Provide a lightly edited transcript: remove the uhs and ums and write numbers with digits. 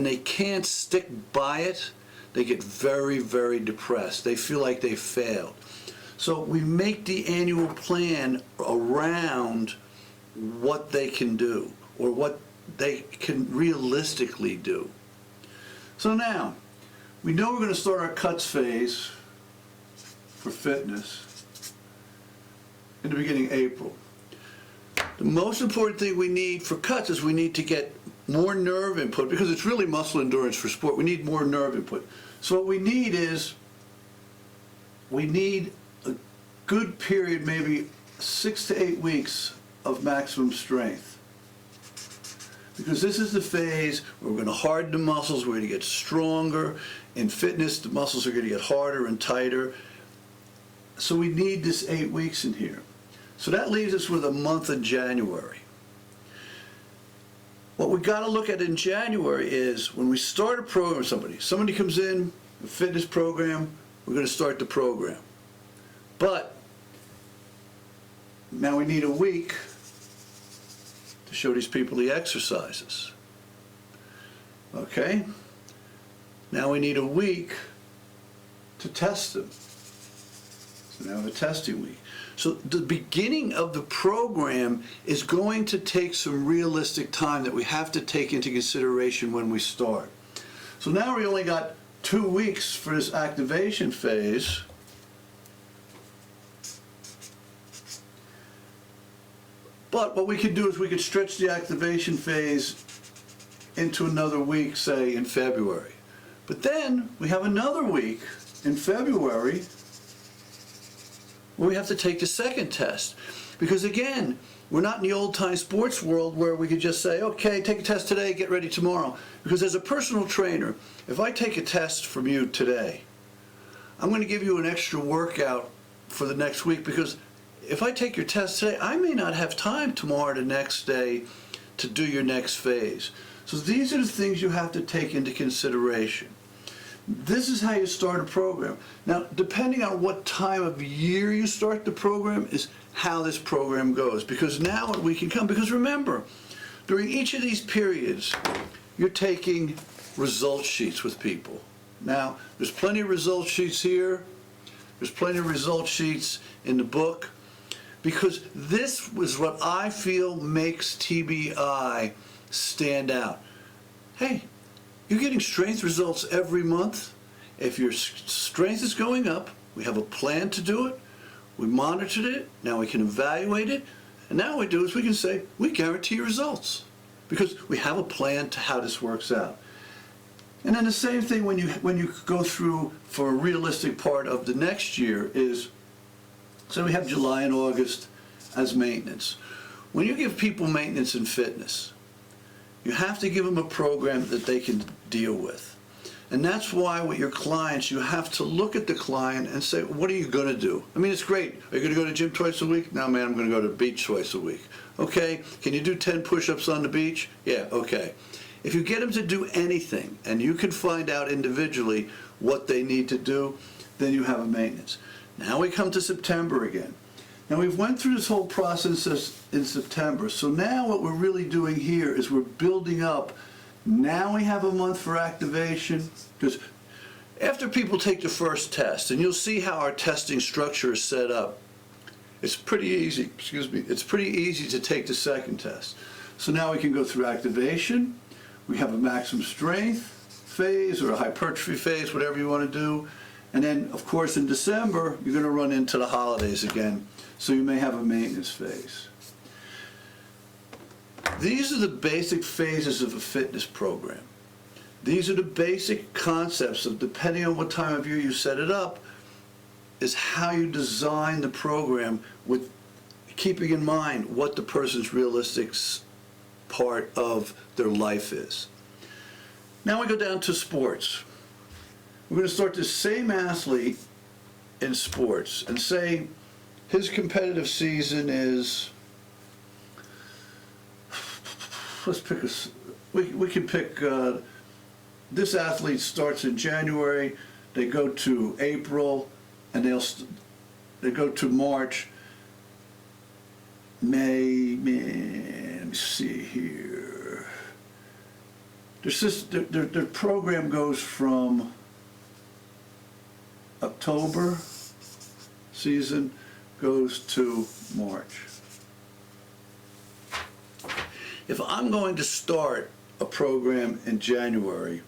and they can't stick by it, they get very, very depressed. They feel like they failed. So we make the annual plan around what they can do or what they can realistically do. So now, we know we're going to start our cuts phase for fitness in the beginning of April. The most important thing we need for cuts is we need to get more nerve input, because it's really muscle endurance for sport. We need more nerve input. So what we need is, we need a good period, maybe 6 to 8 weeks of maximum strength. Because this is the phase where we're going to harden the muscles, we're going to get stronger. In fitness, the muscles are going to get harder and tighter. So we need this 8 weeks in here. So that leaves us with a month of January. What we got to look at in January is when we start a program with somebody comes in, a fitness program, we're going to start the program. But now we need a week to show these people the exercises. Okay? Now we need a week to test them. So now we have a testing week. So the beginning of the program is going to take some realistic time that we have to take into consideration when we start. So now we only got 2 weeks for this activation phase. But what we could do is we could stretch the activation phase into another week, say in February. But then we have another week in February where we have to take the second test. Because again, we're not in the old-time sports world where we could just say, okay, take a test today, get ready tomorrow. Because as a personal trainer, if I take a test from you today, I'm going to give you an extra workout for the next week, because if I take your test today, I may not have time tomorrow or the next day to do your next phase. So these are the things you have to take into consideration. This is how you start a program. Now, depending on what time of year you start the program is how this program goes. Because now we can come, because remember, during each of these periods, you're taking result sheets with people. Now, there's plenty of result sheets here. There's plenty of result sheets in the book. Because this was what I feel makes TBI stand out. Hey, you're getting strength results every month. If your strength is going up, we have a plan to do it. We monitored it. Now we can evaluate it. And now what we do is we can say, we guarantee results. Because we have a plan to how this works out. And then the same thing when you go through for a realistic part of the next year is, so we have July and August as maintenance. When you give people maintenance in fitness, you have to give them a program that they can deal with. And that's why with your clients, you have to look at the client and say, what are you going to do? I mean, it's great. Are you going to go to the gym twice a week? No, man, I'm going to go to the beach twice a week. Okay, can you do 10 push-ups on the beach? Yeah, okay. If you get them to do anything, and you can find out individually what they need to do, then you have a maintenance. Now we come to September again. Now we've went through this whole process in September, so now what we're really doing here is we're building up. Now we have a month for activation, because after people take the first test, and you'll see how our testing structure is set up, it's pretty easy, it's pretty easy to take the second test. So now we can go through activation, we have a maximum strength phase or a hypertrophy phase, whatever you want to do, and then of course in December you're going to run into the holidays again, so you may have a maintenance phase. These are the basic phases of a fitness program. These are the basic concepts of, depending on what time of year you set it up, is how you design the program with keeping in mind what the person's realistic part of their life is. Now we go down to sports. We're going to start the same athlete in sports and say his competitive season is, let's pick we can pick, this athlete starts in January, they go to April, and they go to March, May, let me see here. their program goes from October season goes to March. If I'm going to start a program in January,